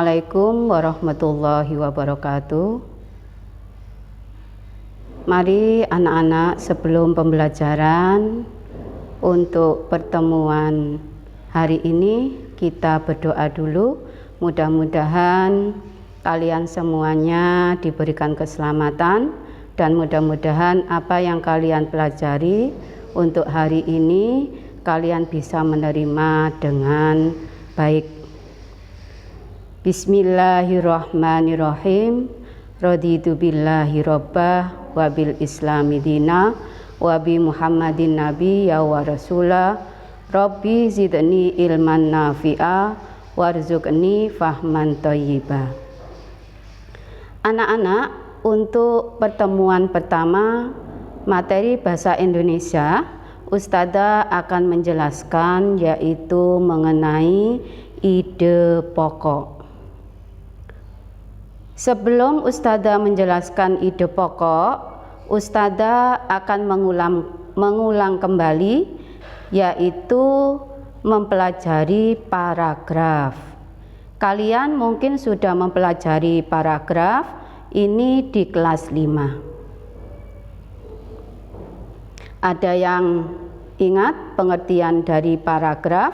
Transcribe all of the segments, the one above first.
Assalamualaikum warahmatullahi wabarakatuh. Mari anak-anak, sebelum pembelajaran untuk pertemuan hari ini kita berdoa dulu. Mudah-mudahan kalian semuanya diberikan keselamatan dan mudah-mudahan apa yang kalian pelajari untuk hari ini kalian bisa menerima dengan baik. Bismillahirrahmanirrahim. Raditu billahi rabbah wa bil islami dina wa bi Muhammadin nabiyya wa rasulah. Rabbi zidni ilman nafi'a warzuqni fahman thayyiba. Anak-anak, untuk pertemuan pertama materi bahasa Indonesia, Ustadzah akan menjelaskan yaitu mengenai ide pokok. Sebelum Ustadzah menjelaskan ide pokok, Ustadzah akan mengulang kembali yaitu mempelajari paragraf. Kalian mungkin sudah mempelajari paragraf ini di kelas 5. Ada yang ingat pengertian dari paragraf?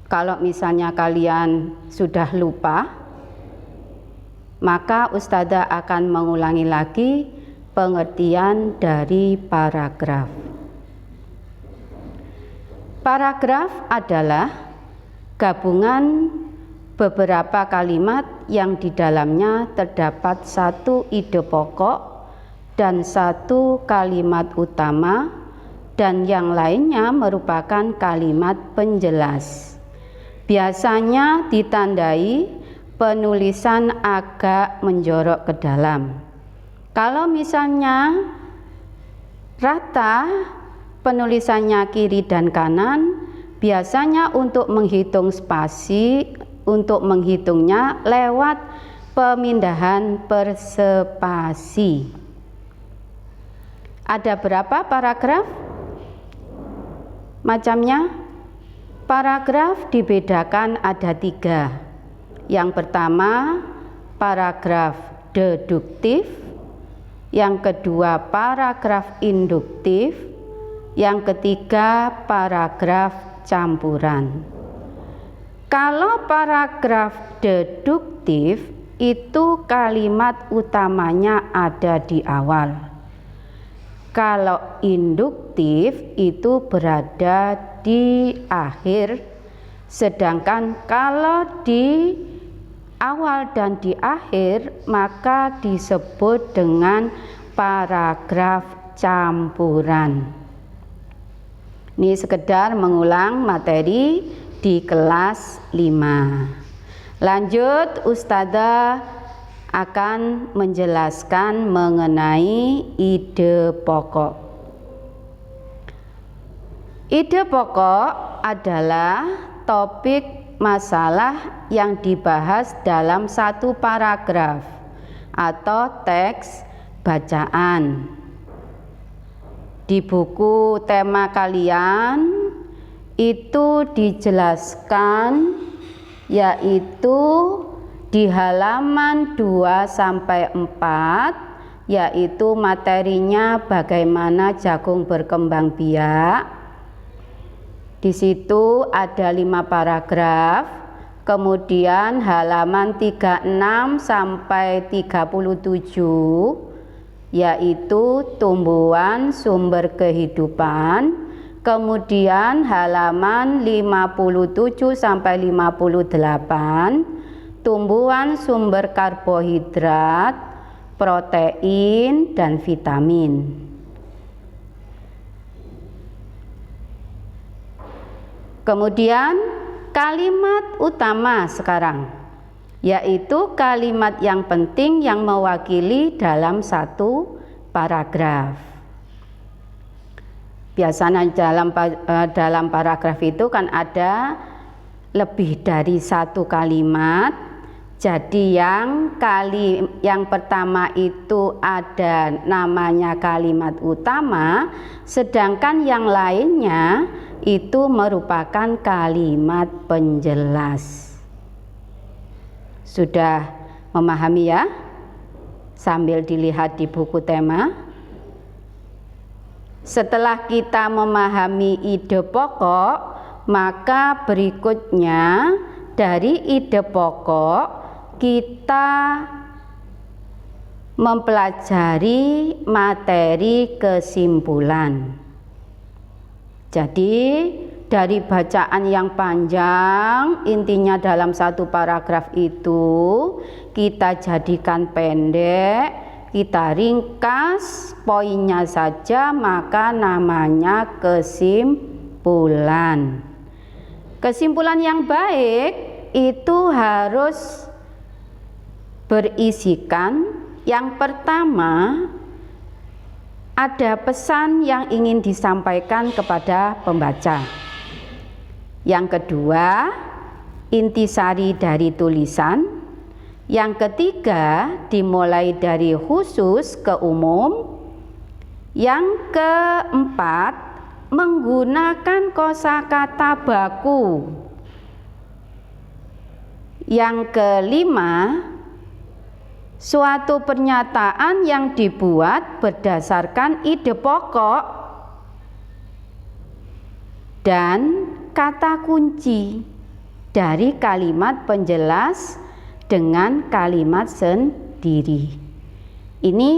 Kalau misalnya kalian sudah lupa, maka Ustadzah akan mengulangi lagi pengertian dari paragraf. Paragraf adalah gabungan beberapa kalimat yang di dalamnya terdapat satu ide pokok dan satu kalimat utama dan yang lainnya merupakan kalimat penjelas. Biasanya ditandai penulisan agak menjorok ke dalam. Kalau misalnya rata penulisannya kiri dan kanan, biasanya untuk menghitung spasi, untuk menghitungnya lewat pemindahan perspasi. Ada berapa paragraf? Macamnya, paragraf dibedakan ada 3. Yang pertama, paragraf deduktif. Yang kedua, paragraf induktif. Yang ketiga, paragraf campuran. Kalau paragraf deduktif itu kalimat utamanya ada di awal. Kalau induktif itu berada di akhir. Sedangkan kalau di awal dan di akhir maka disebut dengan paragraf campuran. Ini sekedar mengulang materi di kelas 5. Lanjut, Ustadzah akan menjelaskan mengenai ide pokok. Ide pokok adalah topik masalah yang dibahas dalam satu paragraf atau teks bacaan. Di buku tema kalian itu dijelaskan yaitu di halaman 2-4 yaitu materinya bagaimana jagung berkembang biak. Di situ ada 5 paragraf, kemudian halaman 36 sampai 37 yaitu tumbuhan sumber kehidupan, kemudian halaman 57 sampai 58 tumbuhan sumber karbohidrat, protein dan vitamin. Kemudian kalimat utama sekarang, yaitu kalimat yang penting yang mewakili dalam satu paragraf. Biasanya dalam paragraf itu kan ada lebih dari satu kalimat. Jadi yang pertama itu ada namanya kalimat utama, sedangkan yang lainnya itu merupakan kalimat penjelas. Sudah memahami ya? Sambil dilihat di buku tema. Setelah kita memahami ide pokok, maka berikutnya dari ide pokok kita mempelajari materi kesimpulan. Jadi dari bacaan yang panjang, intinya dalam satu paragraf itu kita jadikan pendek, kita ringkas poinnya saja, maka namanya kesimpulan. Kesimpulan yang baik itu harus berisikan yang pertama, ada pesan yang ingin disampaikan kepada pembaca. Yang kedua, intisari dari tulisan. Yang ketiga, dimulai dari khusus ke umum. Yang keempat, menggunakan kosakata baku. Yang kelima, suatu pernyataan yang dibuat berdasarkan ide pokok dan kata kunci dari kalimat penjelas dengan kalimat sendiri. Ini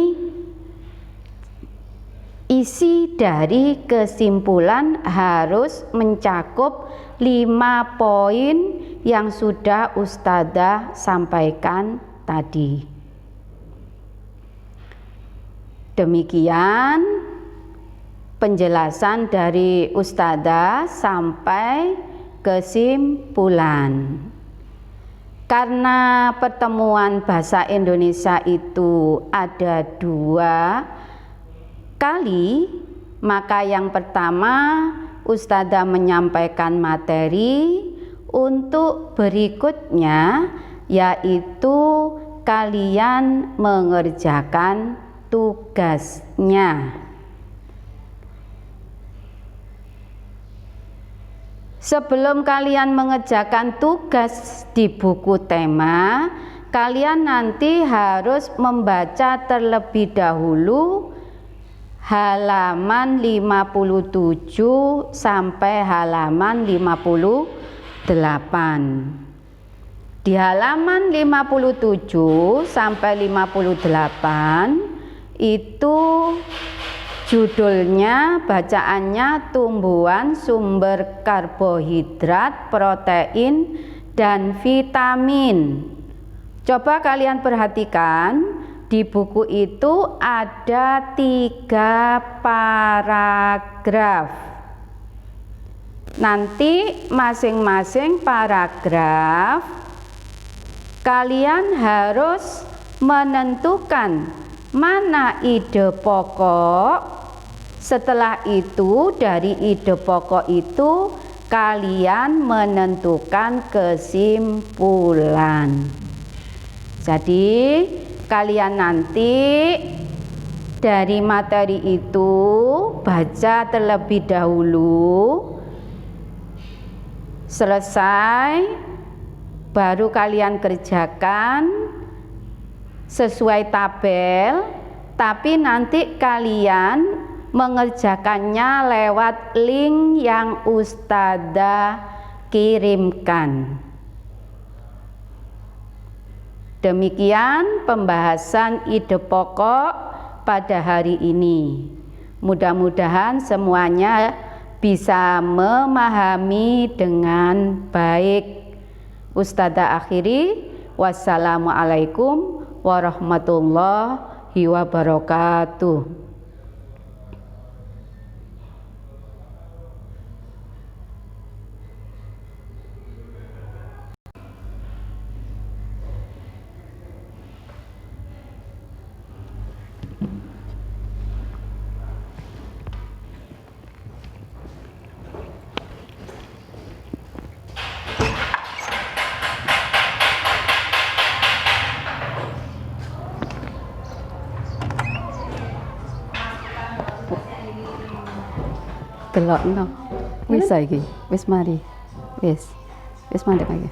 isi dari kesimpulan harus mencakup 5 poin yang sudah Ustadzah sampaikan tadi. Demikian penjelasan dari Ustadzah sampai kesimpulan. Karena pertemuan bahasa Indonesia itu ada 2 kali, maka yang pertama Ustadzah menyampaikan materi, untuk berikutnya yaitu kalian mengerjakan tugasnya. Sebelum kalian mengerjakan tugas di buku tema, kalian nanti harus membaca terlebih dahulu halaman 57 sampai halaman 58. Di halaman 57 sampai 58 itu judulnya, bacaannya tumbuhan sumber karbohidrat, protein, dan vitamin. Coba kalian perhatikan, di buku itu ada 3 paragraf. Nanti masing-masing paragraf kalian harus menentukan mana ide pokok. Setelah itu dari ide pokok itu kalian menentukan kesimpulan. Jadi kalian nanti dari materi itu baca terlebih dahulu, selesai baru kalian kerjakan sesuai tabel, tapi nanti kalian mengerjakannya lewat link yang Ustadzah kirimkan. Demikian pembahasan ide pokok pada hari ini. Mudah-mudahan semuanya bisa memahami dengan baik. Ustadzah akhiri, wassalamualaikum warahmatullahi wabarakatuh. Delokno. Wis saiki, wis mari. Wis mandek aja.